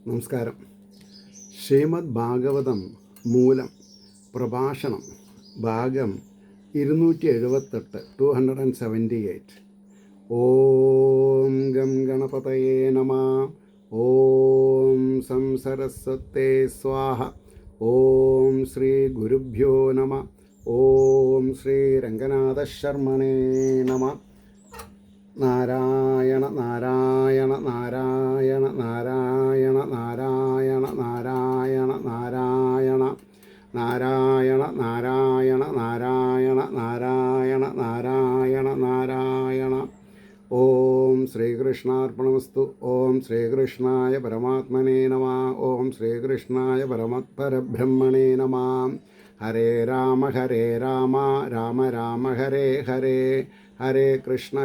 നമസ്കാരം. ശ്രീമദ് ഭാഗവതം മൂലം പ്രഭാഷണം ഭാഗം 278 278. ഓം ഗം ഗണപതയേ നമ. ഓം സം സരസ്വതേ സ്വാഹ. ഓം ശ്രീ ഗുരുഭ്യോ നമ. ഓം ശ്രീ രംഗനാഥ ശർമ്മണേ നമ. നാരായണ നാരായണ നാരായണ നാരായണ നാരായണ നാരായണ നാരായണ നാരായണ നാരായണ നാരായണ നാരായണ നാരായണ നാരായണ. ഓം ശ്രീകൃഷ്ണാർപ്പണമസ്തു. ഓം ശ്രീകൃഷ്ണായ പരമാത്മനേ നമ. ഓം ശ്രീകൃഷ്ണായ പരബ്രഹ്മണേ നമ. ഹരേ രാമ രാമ രാമ ഹരേ ഹരേ. ഹരേ കൃഷ്ണ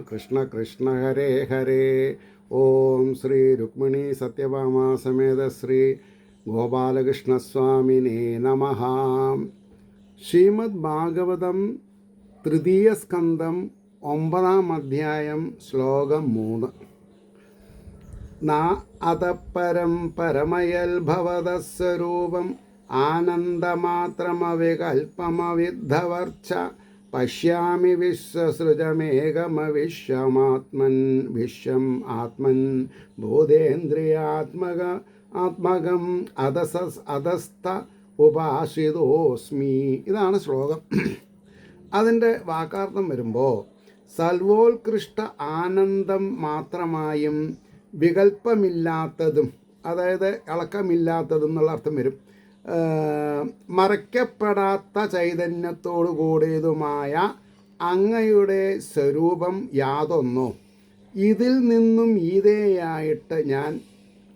കൃഷ്ണ കൃഷ്ണ ഹരേ ഹരേ. ഓം ശ്രീ രുക്മിണീ സത്യഭാമ സമേത ശ്രീ ഗോപാലകൃഷ്ണസ്വാമിനേ നമഃ. ശ്രീമദ് ഭാഗവതം തൃതീയ സ്കന്ധം 9-ാം അധ്യായം ശ്ലോകം 3. അതപരം പരമയൽ ഭവതസ്വരൂപം ആനന്ദമാത്രമവികൽപമവിദ്ധവർച്ച പശ്യാമി വിശ്വസൃജമേകമവിശ്വമാത്മൻ വിശ്വം ആത്മൻ ബോധേന്ദ്രിയാത്മകം അധസ്ഥ ഉപാസിതോസ്മി. ഇതാണ് ശ്ലോകം. അതിൻ്റെ വാക്കാർത്ഥം വരുമ്പോൾ സർവോത്കൃഷ്ട ആനന്ദം മാത്രമായും വികല്പമില്ലാത്തതും, അതായത് ഇളക്കമില്ലാത്തതും എന്നുള്ള അർത്ഥം വരും. മറയ്ക്കപ്പെടാത്ത ചൈതന്യത്തോടു കൂടിയതുമായ അങ്ങയുടെ സ്വരൂപം യാതൊന്നോ ഇതിൽ നിന്നും ഈതേയായിട്ട് ഞാൻ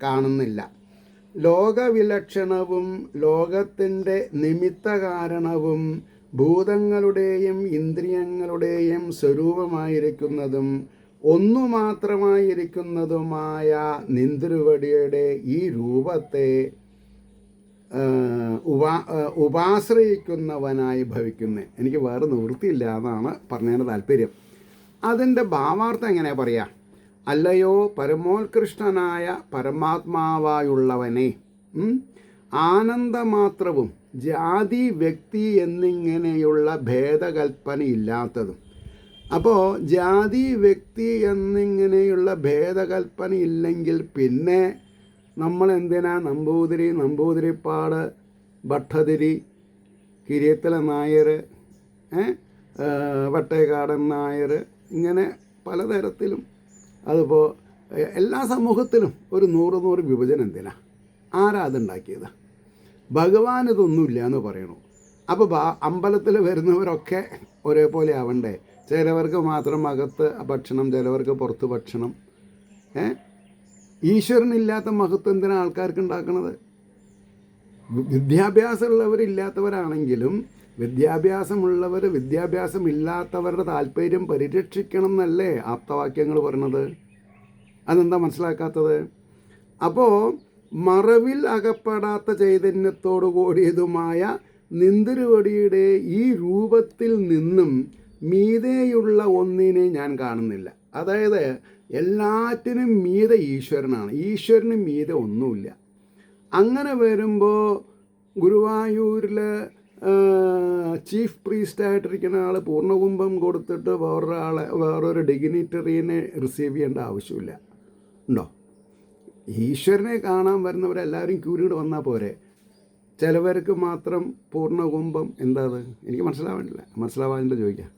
കാണുന്നില്ല. ലോകവിലക്ഷണവും ലോകത്തിൻ്റെ നിമിത്ത കാരണവും ഭൂതങ്ങളുടെയും ഇന്ദ്രിയങ്ങളുടെയും സ്വരൂപമായിരിക്കുന്നതും ഒന്നുമാത്രമായിരിക്കുന്നതുമായ നിന്തിരുവടിയുടെ ഈ രൂപത്തെ ഉപാശ്രയിക്കുന്നവനായി ഭവിക്കുന്നേ. എനിക്ക് വേറെ നിവൃത്തിയില്ല എന്നാണ് പറഞ്ഞതിൻ്റെ താല്പര്യം. അതിൻ്റെ ഭാവാർത്ഥം എങ്ങനെയാണ് പറയുക? അല്ലയോ പരമോത്കൃഷ്ടനായ പരമാത്മാവായുള്ളവനെ, ആനന്ദമാത്രവും ജാതി വ്യക്തി എന്നിങ്ങനെയുള്ള ഭേദകൽപ്പനയില്ലാത്തതും. അപ്പോൾ ജാതി വ്യക്തി എന്നിങ്ങനെയുള്ള ഭേദകൽപ്പനയില്ലെങ്കിൽ പിന്നെ നമ്മൾ എന്തിനാ നമ്പൂതിരിപ്പാട്, ഭട്ടതിരി, കിരിയത്തല നായർ, വട്ടേക്കാടൻ നായർ, ഇങ്ങനെ പലതരത്തിലും അതിപ്പോൾ എല്ലാ സമൂഹത്തിലും ഒരു 100 വിഭജനം എന്തിനാ? ആരാ അതുണ്ടാക്കിയത്? ഭഗവാൻ ഇതൊന്നുമില്ല എന്ന് പറയണു. അപ്പോൾ അമ്പലത്തിൽ വരുന്നവരൊക്കെ ഒരേപോലെ ആവണ്ടേ? ചിലവർക്ക് മാത്രം അകത്ത് ഭക്ഷണം, ചിലവർക്ക് പുറത്ത് ഭക്ഷണം. ഈശ്വരനില്ലാത്ത മഹത്വം എന്തിനാണ് ആൾക്കാർക്ക് ഉണ്ടാക്കുന്നത്? വിദ്യാഭ്യാസമുള്ളവരില്ലാത്തവരാണെങ്കിലും വിദ്യാഭ്യാസമുള്ളവർ വിദ്യാഭ്യാസമില്ലാത്തവരുടെ താല്പര്യം പരിരക്ഷിക്കണം എന്നല്ലേ ആപ്തവാക്യങ്ങൾ പറയണത്? അതെന്താ മനസ്സിലാക്കാത്തത്? അപ്പോൾ മറവിൽ അകപ്പെടാത്ത ചൈതന്യത്തോടു കൂടിയതുമായ നിന്തിരുവടിയുടെ ഈ രൂപത്തിൽ നിന്നും മീതെയുള്ള ഒന്നിനെ ഞാൻ കാണുന്നില്ല. അതായത് എല്ലാറ്റിനും മീതെ ഈശ്വരനാണ്, ഈശ്വരന് മീതെ ഒന്നുമില്ല. അങ്ങനെ വരുമ്പോൾ ഗുരുവായൂരിൽ ചീഫ് പ്രീസ്റ്റായിട്ടിരിക്കുന്ന ആൾ പൂർണ്ണകുംഭം കൊടുത്തിട്ട് വേറൊരു ഡിഗ്നിറ്ററീനെ റിസീവ് ചെയ്യേണ്ട ആവശ്യമില്ല. ഉണ്ടോ? ഈശ്വരനെ കാണാൻ വരുന്നവരെല്ലാവരും ക്യൂരിഡ് വന്നാൽ പോരെ? ചിലവർക്ക് മാത്രം പൂർണ്ണകുംഭം. എന്താ അത്? എനിക്ക് മനസ്സിലാവാനില്ല ചോദിക്കാം.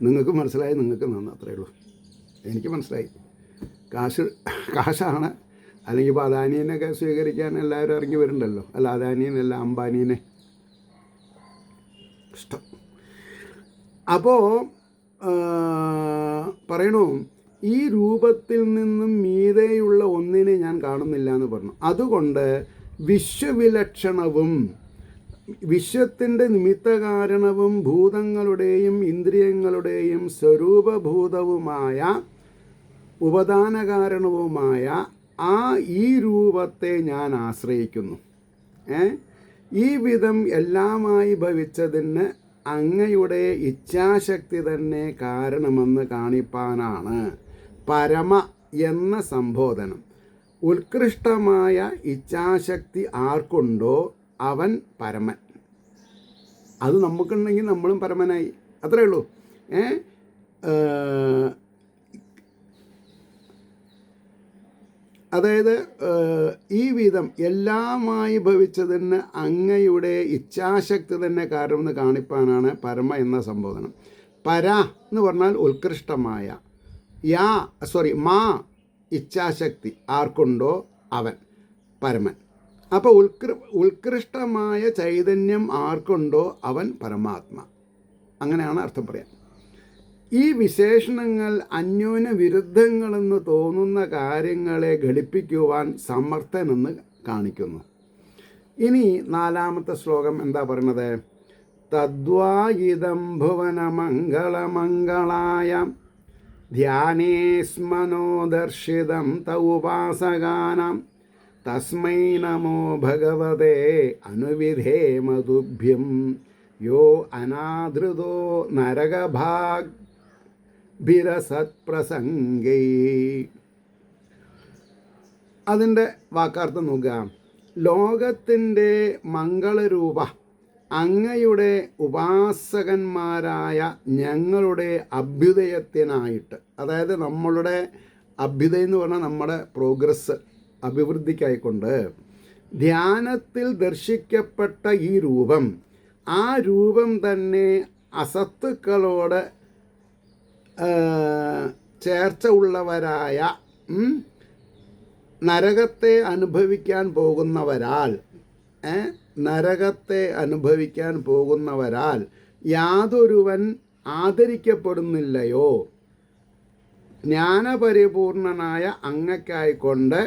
നിങ്ങൾക്ക് മനസ്സിലായി, നിങ്ങൾക്ക് നന്ന്, അത്രയേ ഉള്ളൂ. എനിക്ക് മനസ്സിലായി. കാശാണ്. അല്ലെങ്കിൽ ഇപ്പോൾ അദാനീനൊക്കെ സ്വീകരിക്കാൻ എല്ലാവരും ഇറങ്ങി വരുന്നുണ്ടല്ലോ. അല്ല, അദാനീനല്ല, അംബാനീനെ ഇഷ്ടം. അപ്പോൾ പറയണു, ഈ രൂപത്തിൽ നിന്നും മീതെയുള്ള ഒന്നിനെ ഞാൻ കാണുന്നില്ല എന്ന് പറഞ്ഞു. അതുകൊണ്ട് വിശ്വവിലക്ഷണവും വിശ്വത്തിൻ്റെ നിമിത്ത കാരണവും ഭൂതങ്ങളുടെയും ഇന്ദ്രിയങ്ങളുടെയും സ്വരൂപഭൂതവുമായ ഉപദാന കാരണവുമായ ഈ രൂപത്തെ ഞാൻ ആശ്രയിക്കുന്നു. ഈ വിധം എല്ലാമായി ഭവിച്ചതിന് അങ്ങയുടെ ഇച്ഛാശക്തി തന്നെ കാരണമെന്ന് കാണിപ്പാനാണ് പരമ എന്ന സംബോധനം. ഉത്കൃഷ്ടമായ ഇച്ഛാശക്തി ആർക്കുണ്ടോ അവൻ പരമൻ. അത് നമുക്കുണ്ടെങ്കിൽ നമ്മളും പരമനായി, അത്രയേ ഉള്ളൂ. അതായത് ഈ വിധം എല്ലാമായി ഭവിച്ചതിന് അങ്ങയുടെ ഇച്ഛാശക്തി തന്നെ കാരണമെന്ന് കാണിപ്പാനാണ് പരമ എന്ന സംബോധനം. പര എന്ന് പറഞ്ഞാൽ ഉത്കൃഷ്ടമായ, മാ ഇച്ഛാശക്തി ആർക്കുണ്ടോ അവൻ പരമൻ. അപ്പോൾ ഉത്കൃഷ്ടമായ ചൈതന്യം ആർക്കുണ്ടോ അവൻ പരമാത്മ. അങ്ങനെയാണ് അർത്ഥം പറയാം. ഈ വിശേഷണങ്ങൾ അന്യോന്യ വിരുദ്ധങ്ങളെന്ന് തോന്നുന്ന കാര്യങ്ങളെ ഘടിപ്പിക്കുവാൻ സമർത്ഥനെന്ന് കാണിക്കുന്നു. ഇനി 4-ാമത്തെ ശ്ലോകം എന്താ പറയുന്നത്? തദ്വായിദം ഭുവനമംഗളമംഗളായ ധ്യാനേസ്മനോ ദർശിതം തൗപാസകാനാം തസ്മൈ നമോ ഭഗവതേ അനുവിധേമ തുഭ്യം യോ അനാദൃതോ നരകഭാഗ്ഭിരസത്പ്രസംഗൈ. അതിൻ്റെ വാക്കാർത്ഥം നോക്കുക. ലോകത്തിൻ്റെ മംഗളരൂപ അങ്ങയുടെ ഉപാസകന്മാരായ ഞങ്ങളുടെ അഭ്യുദയത്തിനായിട്ട്, അതായത് നമ്മളുടെ അഭ്യുദയം എന്ന് പറഞ്ഞാൽ നമ്മുടെ പ്രോഗ്രസ്, അഭിവൃദ്ധിക്കായിക്കൊണ്ട് ധ്യാനത്തിൽ ദർശിക്കപ്പെട്ട ഈ രൂപം, ആ രൂപം തന്നെ അസത്തുക്കളോട് ചേർച്ച ഉള്ളവരായ നരകത്തെ അനുഭവിക്കാൻ പോകുന്നവരാൽ യാതൊരുവൻ ആദരിക്കപ്പെടുന്നില്ലയോ. ജ്ഞാനപരിപൂർണനായ അങ്ങയ്ക്കായിക്കൊണ്ട്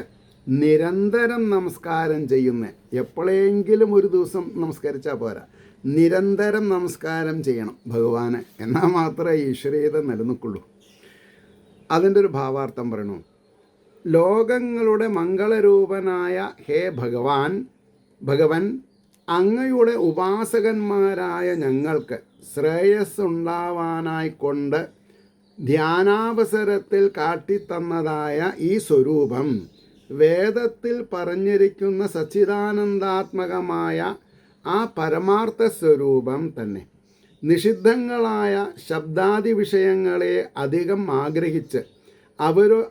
നിരന്തരം നമസ്കാരം ചെയ്യുന്ന, എപ്പോഴെങ്കിലും ഒരു ദിവസം നമസ്കരിച്ചാൽ പോരാ, നിരന്തരം നമസ്കാരം ചെയ്യണം ഭഗവാന്, എന്നാൽ മാത്രമേ ഈശ്വരീയത നിലനിൽക്കുള്ളൂ. അതിൻ്റെ ഒരു ഭാവാർത്ഥം പറയണു. ലോകങ്ങളുടെ മംഗളരൂപനായ ഹേ ഭഗവൻ, അങ്ങയുടെ ഉപാസകന്മാരായ ഞങ്ങൾക്ക് ശ്രേയസ് ഉണ്ടാവാനായിക്കൊണ്ട് ധ്യാനാവസരത്തിൽ കാട്ടിത്തന്നതായ ഈ സ്വരൂപം വേദത്തിൽ പറഞ്ഞിരിക്കുന്ന സച്ചിദാനന്ദാത്മകമായ ആ പരമാർത്ഥ സ്വരൂപം തന്നെ. നിഷിദ്ധങ്ങളായ ശബ്ദാദി വിഷയങ്ങളെ അധികം ആഗ്രഹിച്ച്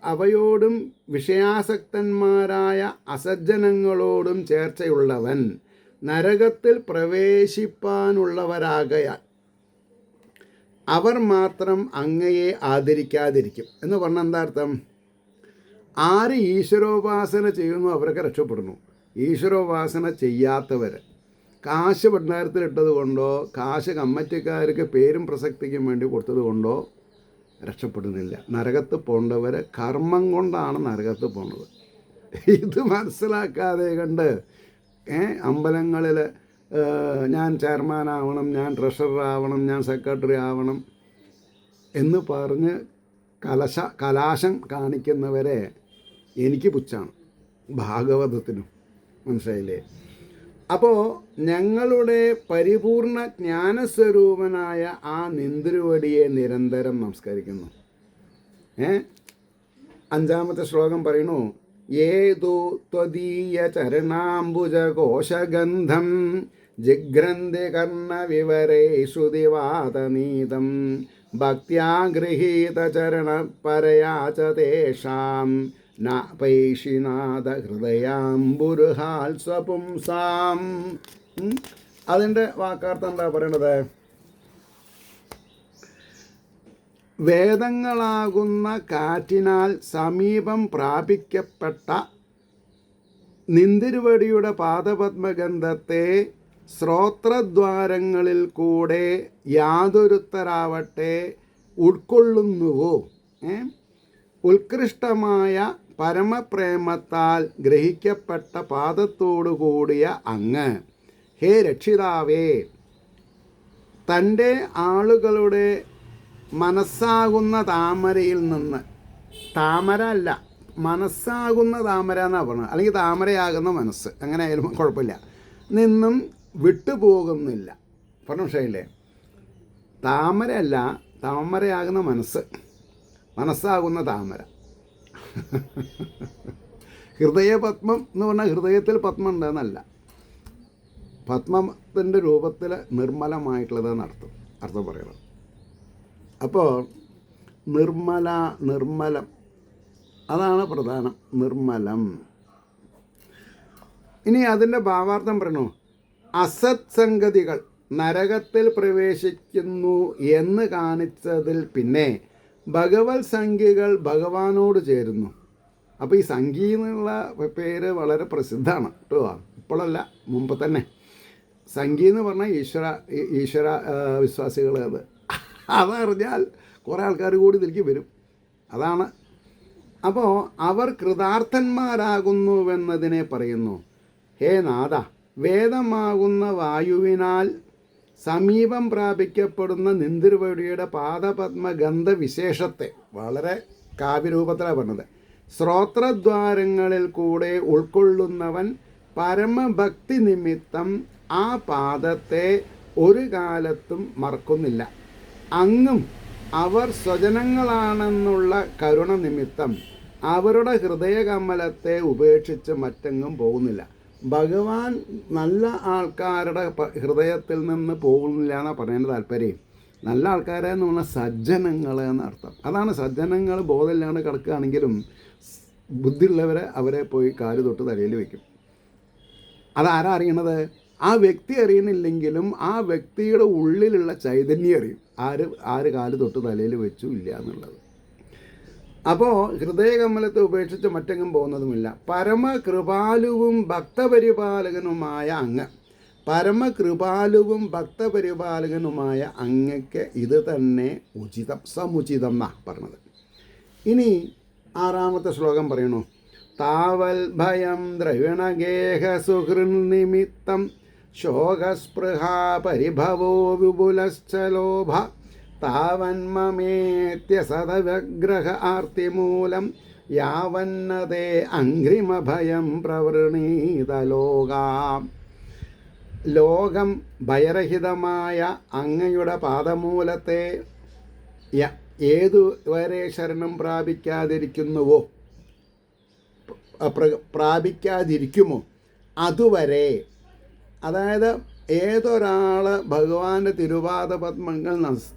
അവയോടും വിഷയാസക്തന്മാരായ അസജ്ജനങ്ങളോടും ചേർച്ചയുള്ളവൻ നരകത്തിൽ പ്രവേശിപ്പാനുള്ളവരാകയാൽ അവർ മാത്രം അങ്ങയെ ആദരിക്കാതിരിക്കും എന്ന് പറഞ്ഞാൽ എന്താ അർത്ഥം? ആര് ഈശ്വരോപാസന ചെയ്യുന്നു അവരൊക്കെ രക്ഷപ്പെടുന്നു. ഈശ്വരോപാസന ചെയ്യാത്തവർ കാശ് ഭണ്ഡാരത്തിലിട്ടത് കൊണ്ടോ കാശ് കമ്മറ്റിക്കാർക്ക് പേരും പ്രസക്തിക്കും വേണ്ടി കൊടുത്തത് കൊണ്ടോ രക്ഷപ്പെടുന്നില്ല. നരകത്ത് പോകേണ്ടവർ കർമ്മം കൊണ്ടാണ് നരകത്ത് പോകുന്നത്. ഇത് മനസ്സിലാക്കാതെ കണ്ട് അമ്പലങ്ങളിൽ ഞാൻ ചെയർമാനാവണം, ഞാൻ ട്രഷറർ ആവണം, ഞാൻ സെക്രട്ടറി ആവണം എന്ന് പറഞ്ഞ് കലാശം കാണിക്കുന്നവരെ എനിക്ക് പുച്ഛാണ്, ഭാഗവതത്തിനും. മനസ്സിലായില്ലേ? അപ്പോൾ ഞങ്ങളുടെ പരിപൂർണ ജ്ഞാനസ്വരൂപനായ ആ നിന്തിരുവടിയെ നിരന്തരം നമസ്കരിക്കുന്നു. 5-ാമത്തെ ശ്ലോകം പറയുന്നു. ഏതു ത്വദീയ ചരണാംബുജകോശഗന്ധം ജിഘ്രന്തി കർണവിവരേഷു ദിവാതനീതം ഭക്ത്യാ ഗൃഹീത ചരണപരയാ ച തേഷാം ന പൈഷിനാഥ ഹൃദയാംബുരുഹാൽ സ്വപുംസാം. അതിൻ്റെ വാക്കാർത്ഥം എന്താ പറയണത്? വേദങ്ങളാകുന്ന കാറ്റിനാൽ സമീപം പ്രാപിക്കപ്പെട്ട നിന്തിരുവടിയുടെ പാദപത്മഗന്ധത്തെ ശ്രോത്രദ്വാരങ്ങളിൽ കൂടെ യാതൊരുത്തരാവട്ടെ ഉൾക്കൊള്ളുന്നുവോ? ഉത്കൃഷ്ടമായ പരമപ്രേമത്താൽ ഗ്രഹിക്കപ്പെട്ട പാദത്തോടു കൂടിയ അങ്ങ്, ഹേ രക്ഷിതാവേ, തൻ്റെ ആളുകളുടെ മനസ്സാകുന്ന താമരയിൽ നിന്ന്, താമര അല്ല മനസ്സാകുന്ന താമര എന്നാണ് പറഞ്ഞത്, അല്ലെങ്കിൽ താമരയാകുന്ന മനസ്സ്, അങ്ങനെ ആയാലും കുഴപ്പമില്ല, നിന്നും വിട്ടുപോകുന്നില്ല. പറഞ്ഞ വിഷയമില്ലേ? താമര അല്ല, താമരയാകുന്ന മനസ്സ്, മനസ്സാകുന്ന താമര. ഹൃദയപത്മം എന്ന് പറഞ്ഞാൽ ഹൃദയത്തിൽ പത്മം ഉണ്ടെന്നല്ല, പത്മത്തിൻ്റെ രൂപത്തിൽ നിർമ്മലമായിട്ടുള്ളതെന്ന് അർത്ഥം പറയണം. അപ്പോൾ നിർമ്മലം അതാണ് പ്രധാനം, നിർമ്മലം. ഇനി അതിൻ്റെ ഭാവാർത്ഥം പറയണു, അസത് സംഗതികൾ നരകത്തിൽ പ്രവേശിക്കുന്നു എന്ന് കാണിച്ചതിൽ പിന്നെ ഭഗവത് സംഖ്യകൾ ഭഗവാനോട് ചേരുന്നു. അപ്പോൾ ഈ സംഖ്യ എന്നുള്ള പേര് വളരെ പ്രസിദ്ധമാണ് കേട്ടോ, ഇപ്പോഴല്ല മുമ്പ് തന്നെ. സംഖ്യ എന്ന് പറഞ്ഞാൽ ഈശ്വര വിശ്വാസികൾ അതറിഞ്ഞാൽ കുറേ ആൾക്കാർ കൂടി ഇതിലേക്ക് വരും, അതാണ്. അപ്പോൾ അവർ കൃതാർത്ഥന്മാരാകുന്നുവെന്നതിനെ പറയുന്നു. ഹേ നാഥ, വേദമാകുന്ന വായുവിനാൽ സമീപം പ്രാപിക്കപ്പെടുന്ന നിന്തിരുവടിയുടെ പാദപത്മഗന്ധ വിശേഷത്തെ വളരെ കാവ്യരൂപത്തിലാണ് പറഞ്ഞത്. ശ്രോത്രദ്വാരങ്ങളിൽ കൂടെ ഉൾക്കൊള്ളുന്നവൻ പരമഭക്തി നിമിത്തം ആ പാദത്തെ ഒരു കാലത്തും മറക്കുന്നില്ല. അങ്ങും അവർ സ്വജനങ്ങളാണെന്നുള്ള കരുണ നിമിത്തം അവരുടെ ഹൃദയകമലത്തെ ഉപേക്ഷിച്ച് മറ്റെങ്ങും പോകുന്നില്ല. ഭഗവാൻ നല്ല ആൾക്കാരുടെ ഹൃദയത്തിൽ നിന്ന് പോകുന്നില്ല എന്നാണ് പറയാൻ താല്പര്യം. നല്ല ആൾക്കാരെ എന്ന് പറഞ്ഞാൽ സജ്ജനങ്ങൾ എന്നർത്ഥം. അതാണ് സജ്ജനങ്ങൾ. ബോധമില്ലാണ്ട് കിടക്കുകയാണെങ്കിലും ബുദ്ധിയുള്ളവരെ അവരെ പോയി കാല് തൊട്ട് തലയിൽ വയ്ക്കും. അതാരാ അറിയണത്? ആ വ്യക്തി അറിയണില്ലെങ്കിലും ആ വ്യക്തിയുടെ ഉള്ളിലുള്ള ചൈതന്യം അറിയും, ആര് കാല് തൊട്ട് തലയിൽ വെച്ചു ഇല്ല എന്നുള്ളത്. അപ്പോൾ ഹൃദയകമലത്തെ ഉപേക്ഷിച്ച് മറ്റെങ്ങും പോകുന്നതുമില്ല. പരമകൃപാലുവും ഭക്തപരിപാലകനുമായ അങ്ങ്, പരമകൃപാലുവും ഭക്തപരിപാലകനുമായ അങ്ങക്ക് ഇത് തന്നെ ഉചിതം, സമുചിതം എന്നാണ് പറഞ്ഞത്. ഇനി 6ാമത്തെ ശ്ലോകം പറയണു. താവൽ ഭയം ദ്രവിണഗേഹ സുഹൃന്നിമിത്തം ശോകസ്പൃഹാ പരിഭവോ വിപുലശ്ചലോഭ താവന്മമേത്യ സദവഗ്രഹ ആർത്തിമൂലം യാവന്നതേ അംഘ്രിമഭയം പ്രവൃണീതലോകാം. ലോകം ഭയരഹിതമായ അങ്ങയുടെ പാദമൂലത്തെ ഏതുവരെ ശരണം പ്രാപിക്കാതിരിക്കുമോ അതുവരെ, അതായത് ഏതൊരാൾ ഭഗവാന്റെ തിരുപാദ പത്മങ്ങൾ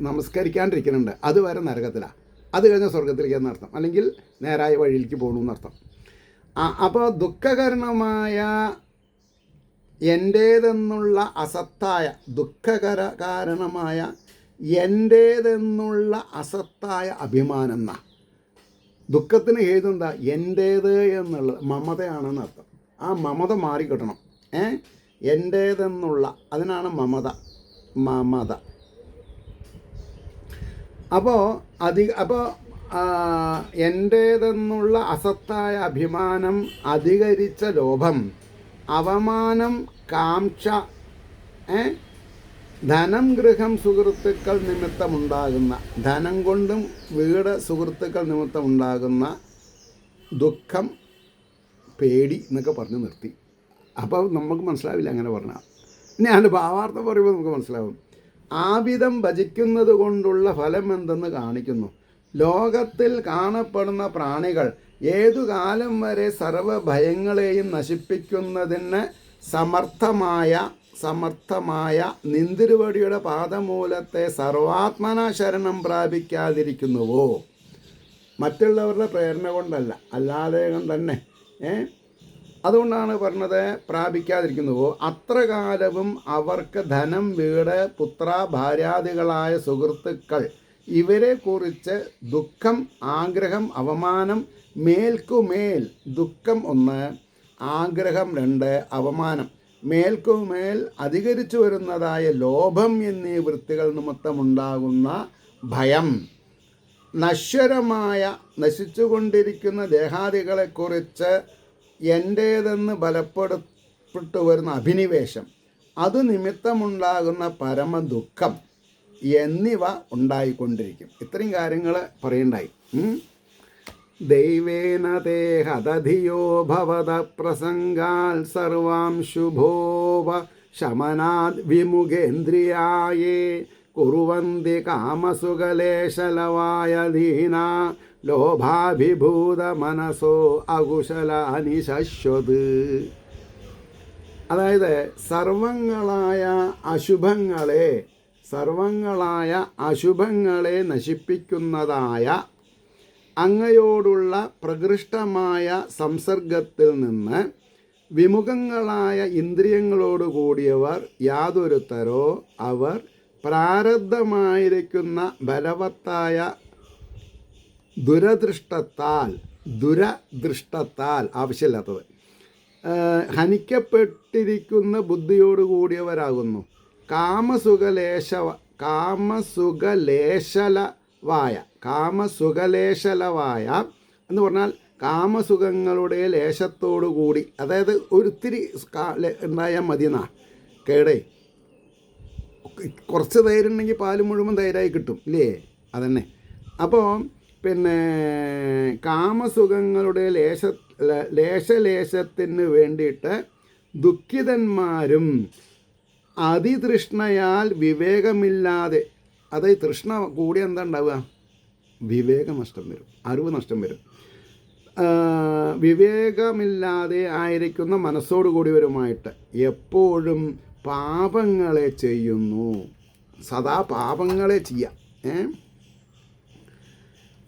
നമസ്കരിക്കാണ്ടിരിക്കുന്നുണ്ട് അതുവരെ നരകത്തിലാണ്, അത് കഴിഞ്ഞ സ്വർഗത്തിലേക്ക് എന്നർത്ഥം, അല്ലെങ്കിൽ നേരായ വഴിയിലേക്ക് പോകണമെന്നർത്ഥം. അപ്പോൾ ദുഃഖകരണമായ എൻ്റേതെന്നുള്ള അസത്തായ കാരണമായ എൻ്റേതെന്നുള്ള അസത്തായ അഭിമാനം എന്നാ. ദുഃഖത്തിന് ഹേതുന്താ? എൻ്റേത് എന്നുള്ളത് മമതയാണെന്ന് അർത്ഥം. ആ മമത മാറിക്കിട്ടണം. എൻ്റേതെന്നുള്ള, അതിനാണ് മമത. അപ്പോൾ എൻ്റേതെന്നുള്ള അസത്തായ അഭിമാനം, അധികരിച്ച ലോഭം, അവമാനം, കാംക്ഷ, ധനം, ഗൃഹം, സുഹൃത്തുക്കൾ നിമിത്തമുണ്ടാകുന്ന, ധനം കൊണ്ടും വീട്, സുഹൃത്തുക്കൾ നിമിത്തമുണ്ടാകുന്ന ദുഃഖം, പേടി എന്നൊക്കെ പറഞ്ഞ് നിർത്തി. അപ്പോൾ നമുക്ക് മനസ്സിലാവില്ല അങ്ങനെ പറഞ്ഞാൽ. ഇനി അതിൻ്റെ ഭാവാർത്ഥം പറയുമ്പോൾ നമുക്ക് മനസ്സിലാവും. ആവിധം ഭജിക്കുന്നത് കൊണ്ടുള്ള ഫലം എന്തെന്ന് കാണിക്കുന്നു. ലോകത്തിൽ കാണപ്പെടുന്ന പ്രാണികൾ ഏതു കാലം വരെ സർവഭയങ്ങളെയും നശിപ്പിക്കുന്നതിന് സമർത്ഥമായ നിന്തിരുവടിയുടെ പാദമൂലത്തെ സർവാത്മന ശരണം പ്രാപിക്കാതിരിക്കുന്നുവോ, മറ്റുള്ളവരുടെ പ്രേരണ കൊണ്ടല്ല, അല്ലാതെ തന്നെ അതുകൊണ്ടാണ് പറഞ്ഞത് പ്രാപിക്കാതിരിക്കുന്നുവോ, അത്ര കാലവും അവർക്ക് ധനം, വീട്, പുത്ര, ഭാര്യാദികളായ സുഹൃത്തുക്കൾ ഇവരെക്കുറിച്ച് ദുഃഖം, ആഗ്രഹം, അവമാനം, മേൽക്കുമേൽ ദുഃഖം 1, ആഗ്രഹം 2, അവമാനം, മേൽക്കുമേൽ അധികരിച്ചു വരുന്നതായ ലോഭം എന്നീ വൃത്തികൾ നിമിത്തമുണ്ടാകുന്ന ഭയം, നശ്വരമായ നശിച്ചുകൊണ്ടിരിക്കുന്ന ദേഹാദികളെക്കുറിച്ച് എൻ്റേതെന്ന് ബലപ്പെട്ടു വരുന്ന അഭിനിവേശം, അത് നിമിത്തമുണ്ടാകുന്ന പരമദുഃഖം എന്നിവ ഉണ്ടായിക്കൊണ്ടിരിക്കും. ഇത്രയും കാര്യങ്ങൾ പറയണ്ടായി. ദൈവേന തേ ഹതധിയോ ഭവത പ്രസംഗാൽ സർവാം ശുഭോവ ശമനാദ് വിമുഖേന്ദ്രിയായേ കുറുവന്തി കാമസുകലേശലവായ ദീന ലോഭാഭിഭൂത മനസോ അകുശലാനി ശശ്വത്. അതായത് സർവങ്ങളായ അശുഭങ്ങളെ നശിപ്പിക്കുന്നതായ അങ്ങയോടുള്ള പ്രകൃഷ്ടമായ സംസർഗത്തിൽ നിന്ന് വിമുഖങ്ങളായ ഇന്ദ്രിയങ്ങളോട് കൂടിയവർ യാതൊരുത്തരോ അവർ പ്രാരബ്ധമായിരിക്കുന്ന ബലവത്തായ ദുരദൃഷ്ടത്താൽ ആവശ്യമില്ലാത്തത് ഹനിക്കപ്പെട്ടിരിക്കുന്ന ബുദ്ധിയോട് കൂടിയവരാകുന്നു. കാമസുഖലേശലവായ എന്ന് പറഞ്ഞാൽ കാമസുഖങ്ങളുടെ ലേശത്തോടു കൂടി, അതായത് ഒരിത്തിരി ഉണ്ടായാൽ മതിയെന്നാ കേടേ. കുറച്ച് തൈരുണ്ടെങ്കിൽ പാല് മുഴുവൻ തൈരായി കിട്ടും ഇല്ലേ? അതന്നെ. അപ്പോൾ പിന്നെ കാമസുഖങ്ങളുടെ ലേശത്തിന് വേണ്ടിയിട്ട് ദുഃഖിതന്മാരും അതിതൃഷ്ണയാൽ വിവേകമില്ലാതെ, അതായത് തൃഷ്ണ കൂടി എന്താ ഉണ്ടാവുക? വിവേകം നഷ്ടം വരും, അറിവ് നഷ്ടം വരും. വിവേകമില്ലാതെ ആയിരിക്കുന്ന മനസ്സോടുകൂടിയവരുമായിട്ട് എപ്പോഴും പാപങ്ങളെ ചെയ്യുന്നു. സദാ പാപങ്ങളെ ചെയ്യാം.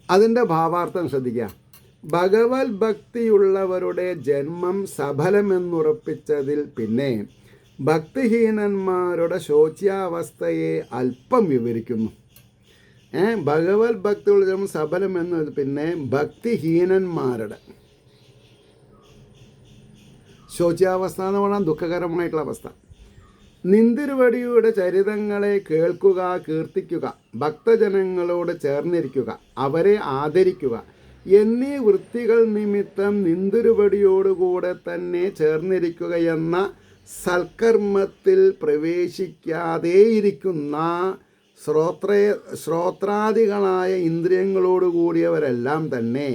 അതിൻ്റെ ഭാവാർത്ഥം ശ്രദ്ധിക്കുക. ഭഗവത് ഭക്തിയുള്ളവരുടെ ജന്മം സഫലമെന്നുറപ്പിച്ചതിൽ പിന്നെ ഭക്തിഹീനന്മാരുടെ ശോച്യാവസ്ഥയെ അല്പം വിവരിക്കുന്നു. ഭഗവത് ഭക്തിയുള്ള ജന്മം സഫലമെന്നത് പിന്നെ ഭക്തിഹീനന്മാരുടെ ശോച്യാവസ്ഥ എന്ന് പറഞ്ഞാൽ ദുഃഖകരമായിട്ടുള്ള അവസ്ഥ. നിന്തിരുവടിയുടെ ചരിതങ്ങളെ കേൾക്കുക, കീർത്തിക്കുക, ഭക്തജനങ്ങളോട് ചേർന്നിരിക്കുക, അവരെ ആദരിക്കുക എന്നീ വൃത്തികൾ നിമിത്തം നിന്തിരുവടിയോടുകൂടെ തന്നെ ചേർന്നിരിക്കുക എന്ന സൽക്കർമ്മത്തിൽ പ്രവേശിക്കാതെയിരിക്കുന്ന ശ്രോത്രാദികളായ ഇന്ദ്രിയങ്ങളോടുകൂടിയവരെല്ലാം തന്നെ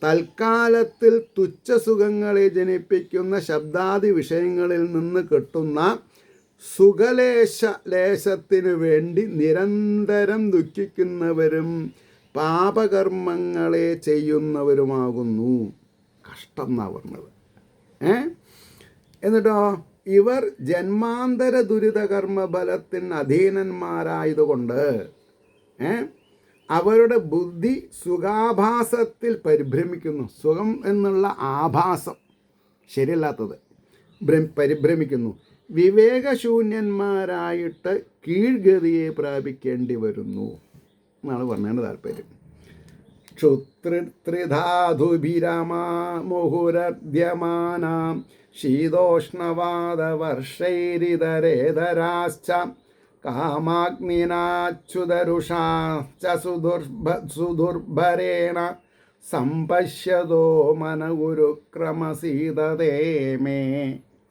തൽക്കാലത്തിൽ തുച്ഛസുഖങ്ങളെ ജനിപ്പിക്കുന്ന ശബ്ദാദി വിഷയങ്ങളിൽ നിന്ന് കിട്ടുന്ന സുഖലേശത്തിനു വേണ്ടി നിരന്തരം ദുഃഖിക്കുന്നവരും പാപകർമ്മങ്ങളെ ചെയ്യുന്നവരുമാകുന്നു. കഷ്ടം എന്നാണ് പറഞ്ഞത്. എന്നിട്ടോ ഇവർ ജന്മാന്തര ദുരിതകർമ്മ ഫലത്തിന് അധീനന്മാരായതുകൊണ്ട് അവരുടെ ബുദ്ധി സുഖാഭാസത്തിൽ പരിഭ്രമിക്കുന്നു. സുഖം എന്നുള്ള ആഭാസം ശരിയല്ലാത്തത് പരിഭ്രമിക്കുന്നു. വിവേകശൂന്യന്മാരായിട്ട് കീഴ്ഗതിയെ പ്രാപിക്കേണ്ടി വരുന്നു എന്നാണ് പറഞ്ഞതിൻ്റെ താല്പര്യം. ക്ഷുത്രിധാതുഭിരമാമുഹുരദ്യമാനാം ശീതോഷ്ണവാദവർഷൈരിതരേതരാശ്ച കാമാഗ്നിനാച്യുതരുഷാശ്ച സുദുർഭരേണ സംപശ്യതോ മനഗുരുക്രമസീതതേ മേ.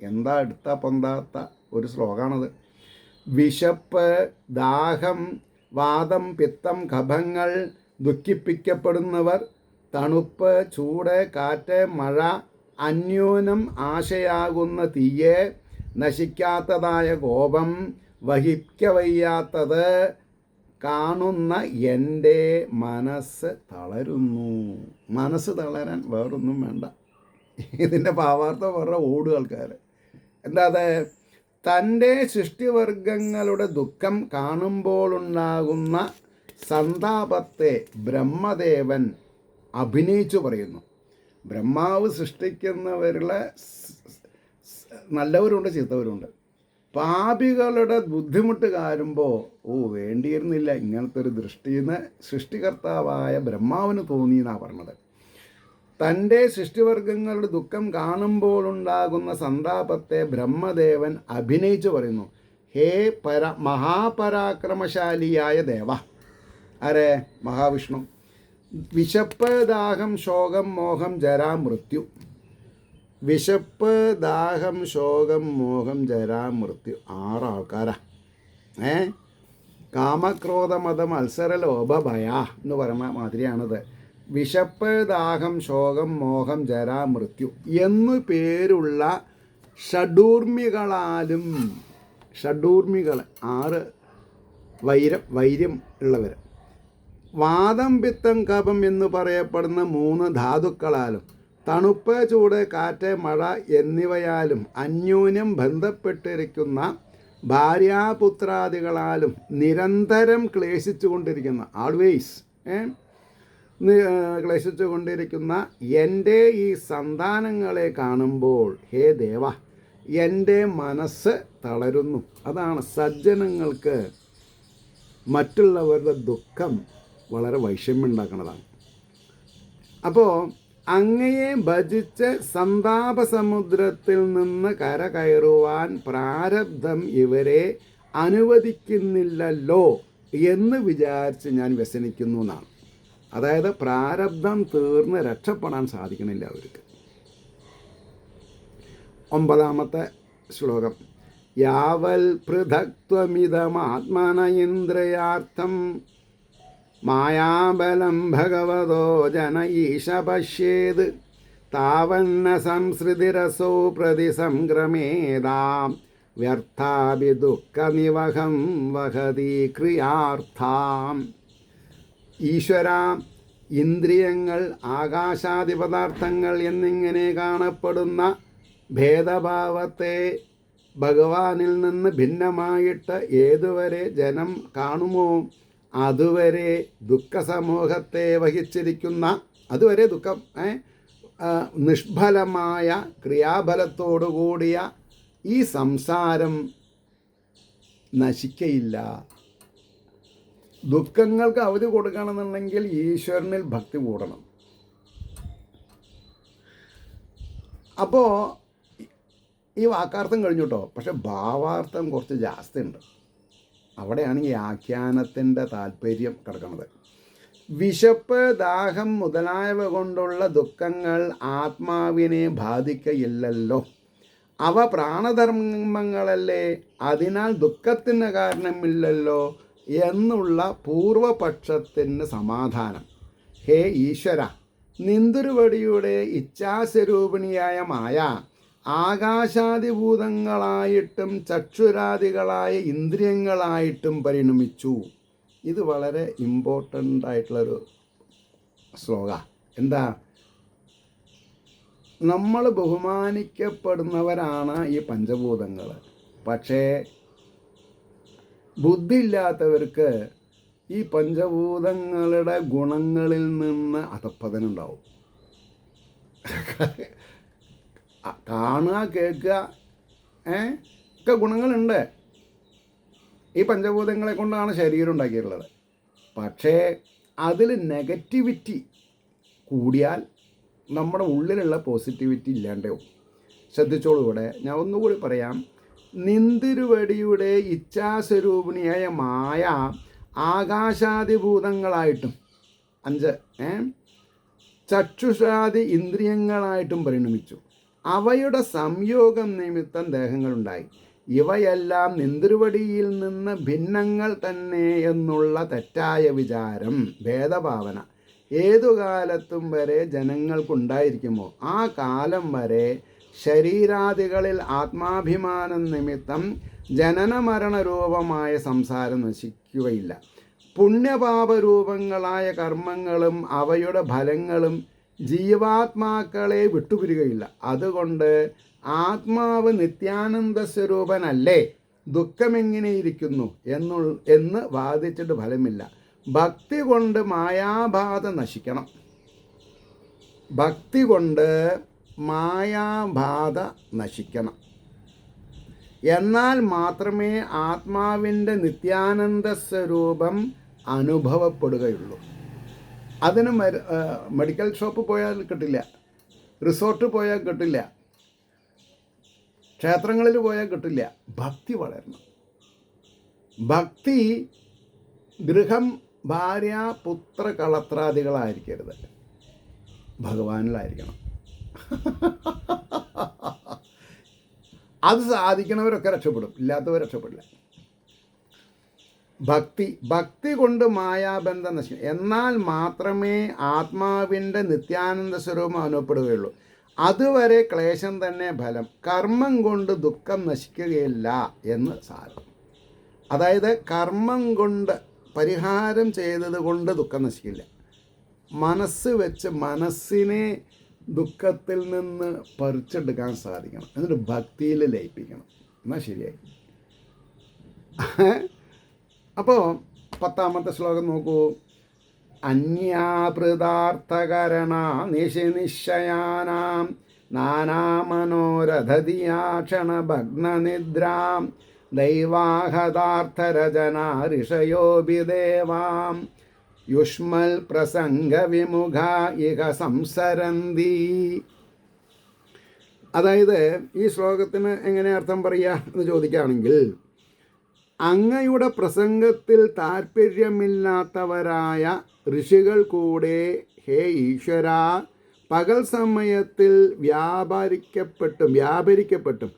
എന്താ എടുത്ത പൊന്താത്ത ഒരു ശ്ലോകമാണത്. വിശപ്പ്, ദാഹം, വാദം, പിത്തം, കഫങ്ങൾ ദുഃഖിപ്പിക്കപ്പെടുന്നവർ, തണുപ്പ്, ചൂട്, കാറ്റ്, മഴ, അന്യോന്യം ആശയാകുന്ന തീയെ, നശിക്കാത്തതായ കോപം, വഹിക്കവയ്യാത്തത് കാണുന്ന എൻ്റെ മനസ്സ് തളരുന്നു. മനസ്സ് തളരാൻ വേറൊന്നും വേണ്ട. ഇതിൻ്റെ ഭാവാർത്ഥം പറഞ്ഞ ഓടുക ആൾക്കാർ. എന്താ അത്? തൻ്റെ സൃഷ്ടിവർഗങ്ങളുടെ ദുഃഖം കാണുമ്പോഴുണ്ടാകുന്ന സന്താപത്തെ ബ്രഹ്മദേവൻ അഭിനയിച്ചു പറയുന്നു. ബ്രഹ്മാവ് സൃഷ്ടിക്കുന്നവരിലെ നല്ലവരുണ്ട്, ചീത്തവരുണ്ട്. പാപികളുടെ ബുദ്ധിമുട്ട് കാണുമ്പോൾ വേണ്ടിയിരുന്നില്ല ഇങ്ങനത്തെ ഒരു ദൃഷ്ടിന്ന് സൃഷ്ടികർത്താവായ ബ്രഹ്മാവിന് തോന്നിയെന്നാണ് പറഞ്ഞത്. തൻ്റെ സൃഷ്ടിവർഗങ്ങളുടെ ദുഃഖം കാണുമ്പോഴുണ്ടാകുന്ന സന്താപത്തെ ബ്രഹ്മദേവൻ അഭിനയിച്ചു പറയുന്നു. ഹേ മഹാപരാക്രമശാലിയായ ദേവ, ആരെ? മഹാവിഷ്ണു. വിശപ്പ്, ദാഹം, ശോകം, മോഹം, ജരാ, മൃത്യു. വിശപ്പ്, ദാഹം, ശോകം, മോഹം, ജരാ, മൃത്യു. 6 ആൾക്കാരാ. കാമക്രോധ മത മത്സര ലോഭ ഭയ എന്ന് പറയുന്ന മാതിരിയാണിത്. വിശപ്പ്, ദാഹം, ശോകം, മോഹം, ജരാ, മൃത്യു എന്നു പേരുള്ള ഷഡൂർമികളാലും, ഷഡൂർമികൾ 6 വൈര്യം ഉള്ളവർ, വാതം പിത്തം കഫം എന്ന് പറയപ്പെടുന്ന 3 ധാതുക്കളാലും തണുപ്പ് ചൂട് കാറ്റ് മഴ എന്നിവയാലും അന്യോന്യം ബന്ധപ്പെട്ടിരിക്കുന്ന ഭാര്യാപുത്രാദികളാലും നിരന്തരം ക്ലേശിച്ചു കൊണ്ടിരിക്കുന്ന ആൾവേസ് ക്ലേശിച്ചു കൊണ്ടിരിക്കുന്ന എൻ്റെ ഈ സന്താനങ്ങളെ കാണുമ്പോൾ ഹേ ദേവ എൻ്റെ മനസ്സ് തളരുന്നു. അതാണ് സജ്ജനങ്ങൾക്ക് മറ്റുള്ളവരുടെ ദുഃഖം വളരെ വൈഷമ്യമുണ്ടാക്കുന്നതാണ്. അപ്പോൾ അങ്ങയെ ഭജിച്ച് സന്താപസമുദ്രത്തിൽ നിന്ന് കരകയറുവാൻ പ്രാരബ്ധം ഇവരെ അനുവദിക്കുന്നില്ലല്ലോ എന്ന് വിചാരിച്ച് ഞാൻ വ്യസനിക്കുന്നു എന്നാണ്. അതായത് പ്രാരബ്ധം തീർന്ന് രക്ഷപ്പെടാൻ സാധിക്കണില്ല അവർക്ക്. 9ാമത്തെ ശ്ലോകം. യാവൽ പൃഥക്ത്വമിതമാത്മന ഇന്ദ്രിയാർത്ഥം മായാബലം ഭഗവതോ ജന ഈശ പശ്യേത് താവന്ന സംസൃതിരസോ പ്രതിസംക്രമേതാം വ്യർത്ഥാഭി ദുഃഖനിവഹം വഹതി ക്രിയാർത്ഥാം. ഈശ്വര, ഇന്ദ്രിയങ്ങൾ, ആകാശാദി പദാർത്ഥങ്ങൾ എന്നിങ്ങനെ കാണപ്പെടുന്ന ഭേദഭാവത്തെ ഭഗവാനിൽ നിന്ന് ഭിന്നമായിട്ട് ഏതുവരെ ജനം കാണുമോ അതുവരെ ദുഃഖസമൂഹത്തെ വഹിച്ചിരിക്കുന്ന, അതുവരെ ദുഃഖം നിഷ്ഫലമായ ക്രിയാഫലത്തോടുകൂടിയ ഈ സംസാരം നശിക്കയില്ല. ദുഃഖങ്ങൾക്ക് അവധി കൊടുക്കണമെന്നുണ്ടെങ്കിൽ ഈശ്വരനിൽ ഭക്തി കൂടണം. അപ്പോൾ ഈ വാക്കാർത്ഥം കഴിഞ്ഞു കേട്ടോ. പക്ഷെ ഭാവാർത്ഥം കുറച്ച് ജാസ്തി ഉണ്ട്. അവിടെയാണ് ഈ ആഖ്യാനത്തിൻ്റെ താല്പര്യം കിടക്കുന്നത്. വിശപ്പ്, ദാഹം മുതലായവ കൊണ്ടുള്ള ദുഃഖങ്ങൾ ആത്മാവിനെ ബാധിക്കയില്ലല്ലോ. അവ പ്രാണധർമ്മങ്ങളല്ലേ, അതിനാൽ ദുഃഖത്തിന് കാരണമില്ലല്ലോ എന്നുള്ള പൂർവപക്ഷത്തിന് സമാധാനം. ഹേ ഈശ്വര, നിന്തുരുവടിയുടെ ഇച്ഛാസ്വരൂപിണിയായ മായ ആകാശാദിഭൂതങ്ങളായിട്ടും ചക്ഷുരാദികളായ ഇന്ദ്രിയങ്ങളായിട്ടും പരിണമിച്ചു. ഇത് വളരെ ഇമ്പോർട്ടൻ്റ് ആയിട്ടുള്ളൊരു ശ്ലോക. എന്താ? നമ്മൾ ബഹുമാനിക്കപ്പെടുന്നവരാണ് ഈ പഞ്ചഭൂതങ്ങൾ. പക്ഷേ ബുദ്ധിയില്ലാത്തവർക്ക് ഈ പഞ്ചഭൂതങ്ങളുടെ ഗുണങ്ങളിൽ നിന്ന് അധപ്പതനുണ്ടാവും. കാണുക, കേൾക്കുക ഒക്കെ ഗുണങ്ങളുണ്ട്. ഈ പഞ്ചഭൂതങ്ങളെ കൊണ്ടാണ് ശരീരം ഉണ്ടാക്കിയിട്ടുള്ളത്. പക്ഷേ അതിൽ നെഗറ്റിവിറ്റി കൂടിയാൽ നമ്മുടെ ഉള്ളിലുള്ള പോസിറ്റിവിറ്റി ഇല്ലാണ്ടാവും. ശ്രദ്ധിച്ചോളൂ. ഇവിടെ ഞാൻ ഒന്നുകൂടി പറയാം. നിന്തിരുവടിയുടെ ഇച്ഛാസ്വരൂപിണിയായ മായ ആകാശാദിഭൂതങ്ങളായിട്ടും 5 ചക്ഷുഷാദി ഇന്ദ്രിയങ്ങളായിട്ടും പരിണമിച്ചു. അവയുടെ സംയോഗം നിമിത്തം ദേഹങ്ങളുണ്ടായി. ഇവയെല്ലാം നിന്തിരുവടിയിൽ നിന്ന് ഭിന്നങ്ങൾ തന്നെ എന്നുള്ള തെറ്റായ വിചാരം, ഭേദഭാവന ഏതുകാലത്തും വരെ ജനങ്ങൾക്കുണ്ടായിരിക്കുമോ ആ കാലം വരെ ശരീരാദികളിൽ ആത്മാഭിമാനം നിമിത്തം ജനനമരണരൂപമായ സംസാരം നശിക്കുകയില്ല. പുണ്യപാപരൂപങ്ങളായ കർമ്മങ്ങളും അവയുടെ ഫലങ്ങളും ജീവാത്മാക്കളെ വിട്ടുപിരികയില്ല. അതുകൊണ്ട് ആത്മാവ് നിത്യാനന്ദ സ്വരൂപനല്ലേ, ദുഃഖമെങ്ങനെയിരിക്കുന്നു എന്ന് വാദിച്ചിട്ട് ഫലമില്ല. ഭക്തി കൊണ്ട് മായാബാധ നശിക്കണം. ഭക്തി കൊണ്ട് മായാബാധ നശിക്കണം. എന്നാൽ മാത്രമേ ആത്മാവിൻ്റെ നിത്യാനന്ദ സ്വരൂപം അനുഭവപ്പെടുകയുള്ളൂ. അതിന് മെഡിക്കൽ ഷോപ്പ് പോയാൽ കിട്ടില്ല, റിസോർട്ട് പോയാൽ കിട്ടില്ല, ക്ഷേത്രങ്ങളിൽ പോയാൽ കിട്ടില്ല. ഭക്തി വളരണം. ഭക്തി ഗൃഹം, ഭാര്യ, പുത്ര, കളത്രാദികളായിരിക്കരുത്, ഭഗവാനിലായിരിക്കണം. അത് സാധിക്കണവരൊക്കെ രക്ഷപ്പെടും, ഇല്ലാത്തവർ രക്ഷപ്പെടില്ല. ഭക്തി കൊണ്ട് മായാബന്ധം നശിക്കും. എന്നാൽ മാത്രമേ ആത്മാവിൻ്റെ നിത്യാനന്ദ സ്വരൂപം അനുഭവപ്പെടുകയുള്ളൂ. അതുവരെ ക്ലേശം തന്നെ ഫലം. കർമ്മം കൊണ്ട് ദുഃഖം നശിക്കുകയില്ല എന്ന് സാരം. അതായത് കർമ്മം കൊണ്ട് പരിഹാരം ചെയ്തത് കൊണ്ട് ദുഃഖം നശിക്കില്ല. മനസ്സ് വെച്ച് മനസ്സിനെ ദുഃഖത്തിൽ നിന്ന് പറിച്ചെടുക്കാൻ സാധിക്കണം. എന്നിട്ട് ഭക്തിയിൽ ലയിപ്പിക്കണം. എന്നാൽ ശരിയായി. അപ്പോൾ 10ാമത്തെ ശ്ലോകം നോക്കൂ. അന്യാപൃതാർത്ഥകരണ നിശയാനാം നാനാമനോരഥതിയാക്ഷണഭഗ്നനിദ്രാം ദൈവാഹതാർത്ഥരചനാ ഋഷയോപി ദേവാം യുഷ്മൽ പ്രസംഗവിമുഖ ഇഹ സംസരന്തി. അതായത് ഈ ശ്ലോകത്തിന് എങ്ങനെ അർത്ഥം പറയുക എന്ന് ചോദിക്കുകയാണെങ്കിൽ, അങ്ങയുടെ പ്രസംഗത്തിൽ താല്പര്യമില്ലാത്തവരായ ഋഷികൾ കൂടെ ഹേ ഈശ്വര പകൽ സമയത്തിൽ വ്യാപരിക്കപ്പെട്ടും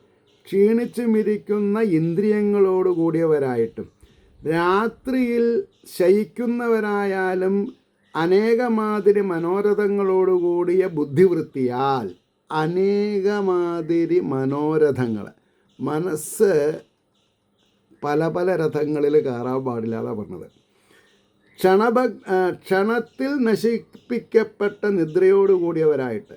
ക്ഷീണിച്ചുമിരിക്കുന്ന ഇന്ദ്രിയങ്ങളോടുകൂടിയവരായിട്ടും രാത്രിയിൽ ശയിക്കുന്നവരായാലും അനേകമാതിരി മനോരഥങ്ങളോടുകൂടിയ ബുദ്ധിവൃത്തിയാൽ അനേകമാതിരി മനോരഥങ്ങൾ, മനസ്സ് പല പല രഥങ്ങളിൽ കയറാൻ പാടില്ല എന്നാണ് പറഞ്ഞത്. ക്ഷണത്തിൽ നശിപ്പിക്കപ്പെട്ട നിദ്രയോടുകൂടിയവരായിട്ട്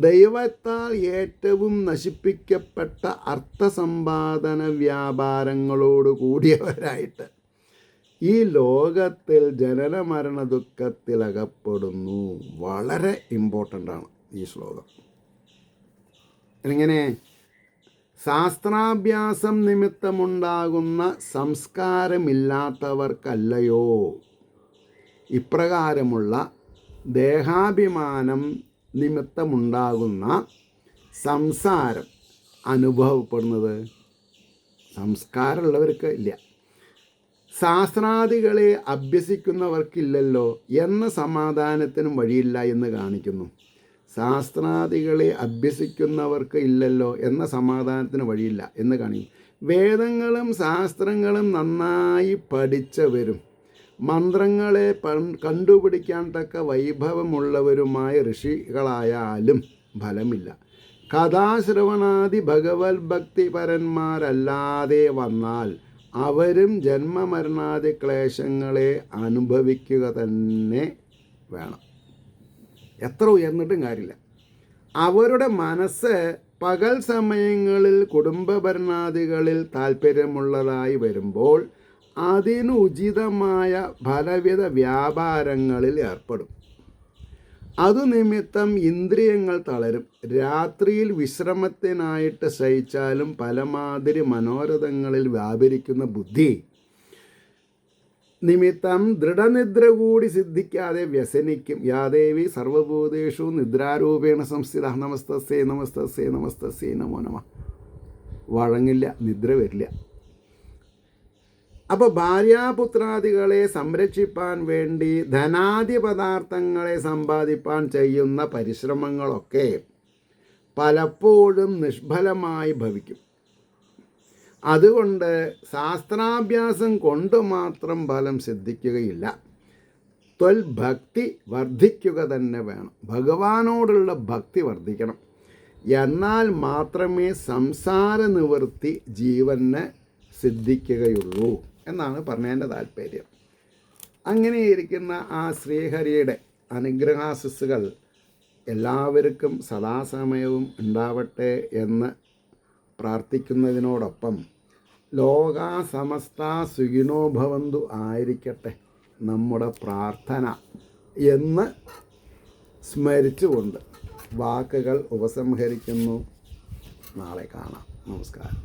ദൈവത്താൽ ഏറ്റവും നശിപ്പിക്കപ്പെട്ട അർത്ഥസമ്പാദന വ്യാപാരങ്ങളോട് കൂടിയവരായിട്ട് ഈ ലോകത്തിൽ ജനന മരണ ദുഃഖത്തിലകപ്പെടുന്നു. വളരെ ഇമ്പോർട്ടൻ്റാണ് ഈ ശ്ലോകം. എങ്ങനെ? ശാസ്ത്രാഭ്യാസം നിമിത്തമുണ്ടാകുന്ന സംസ്കാരമില്ലാത്തവർക്കല്ലയോ ഇപ്രകാരമുള്ള ദേഹാഭിമാനം നിമിത്തമുണ്ടാകുന്ന സംസാരം അനുഭവപ്പെടുന്നത്? സംസ്കാരമുള്ളവർക്ക് ഇല്ല, ശാസ്ത്രാദികളെ അഭ്യസിക്കുന്നവർക്കില്ലല്ലോ എന്ന സമാധാനത്തിനും വഴിയില്ല എന്ന് കാണിക്കുന്നു. ശാസ്ത്രാദികളെ അഭ്യസിക്കുന്നവർക്ക് ഇല്ലല്ലോ എന്ന സമാധാനത്തിന് വഴിയില്ല എന്ന് കാണിക്കും. വേദങ്ങളും ശാസ്ത്രങ്ങളും നന്നായി പഠിച്ചവരും മന്ത്രങ്ങളെ കണ്ടുപിടിക്കാൻ തക്ക വൈഭവമുള്ളവരുമായ ഋഷികളായാലും ഫലമില്ല. കഥാശ്രവണാദി ഭഗവത് ഭക്തിപരന്മാരല്ലാതെ വന്നാൽ അവരും ജന്മമരണാദി ക്ലേശങ്ങളെ അനുഭവിക്കുക തന്നെ വേണം. എത്ര ഉയർന്നിട്ടും കാര്യമില്ല. അവരുടെ മനസ്സ് പകൽ സമയങ്ങളിൽ കുടുംബഭരണാദികളിൽ താല്പര്യമുള്ളതായി വരുമ്പോൾ അതിനു ഉചിതമായ പലവിധ വ്യാപാരങ്ങളിൽ ഏർപ്പെടും. അതുനിമിത്തം ഇന്ദ്രിയങ്ങൾ തളരും. രാത്രിയിൽ വിശ്രമത്തിനായിട്ട് ശയിച്ചാലും പലമാതിരി മനോരഥങ്ങളിൽ വ്യാപരിക്കുന്ന ബുദ്ധി നിമിത്തം ദൃഢനിദ്ര കൂടി സിദ്ധിക്കാതെ വ്യസനിക്കും. യാദേവി സർവഭൂതേഷു നിദ്രാരൂപേണ സംസ്ഥിത. നമസ്തസ്യേ നമസ്തസ്യേ നമസ്തസ്യേ നമോ നമഃ. വഴങ്ങില്ല, നിദ്ര വരില്ല. അപ്പോൾ ഭാര്യാപുത്രാദികളെ സംരക്ഷിപ്പാൻ വേണ്ടി ധനാദി പദാർത്ഥങ്ങളെ സമ്പാദിപ്പാൻ ചെയ്യുന്ന പരിശ്രമങ്ങളൊക്കെ പലപ്പോഴും നിഷ്ഫലമായി ഭവിക്കും. അതുകൊണ്ട് ശാസ്ത്രാഭ്യാസം കൊണ്ട് മാത്രം ഫലം സിദ്ധിക്കുകയില്ല. ഭക്തി വർദ്ധിക്കുക തന്നെ വേണം. ഭഗവാനോടുള്ള ഭക്തി വർദ്ധിക്കണം. എന്നാൽ മാത്രമേ സംസാര നിവൃത്തി ജീവന് സിദ്ധിക്കുകയുള്ളൂ എന്നാണ് പറഞ്ഞതിൻ്റെ താല്പര്യം. അങ്ങനെയിരിക്കുന്ന ആ ശ്രീഹരിയുടെ അനുഗ്രഹാശിസ്സുകൾ എല്ലാവർക്കും സദാസമയവും ഉണ്ടാവട്ടെ എന്ന് പ്രാർത്ഥിക്കുന്നതിനോടൊപ്പം ലോകാ സമസ്ത സുഖിനോ ഭവന്തു ആയിരിക്കട്ടെ നമ്മുടെ പ്രാർത്ഥന എന്ന് സ്മരിച്ചുകൊണ്ട് വാക്കുകൾ ഉപസംഹരിക്കുന്നു. നാളെ കാണാം. നമസ്കാരം.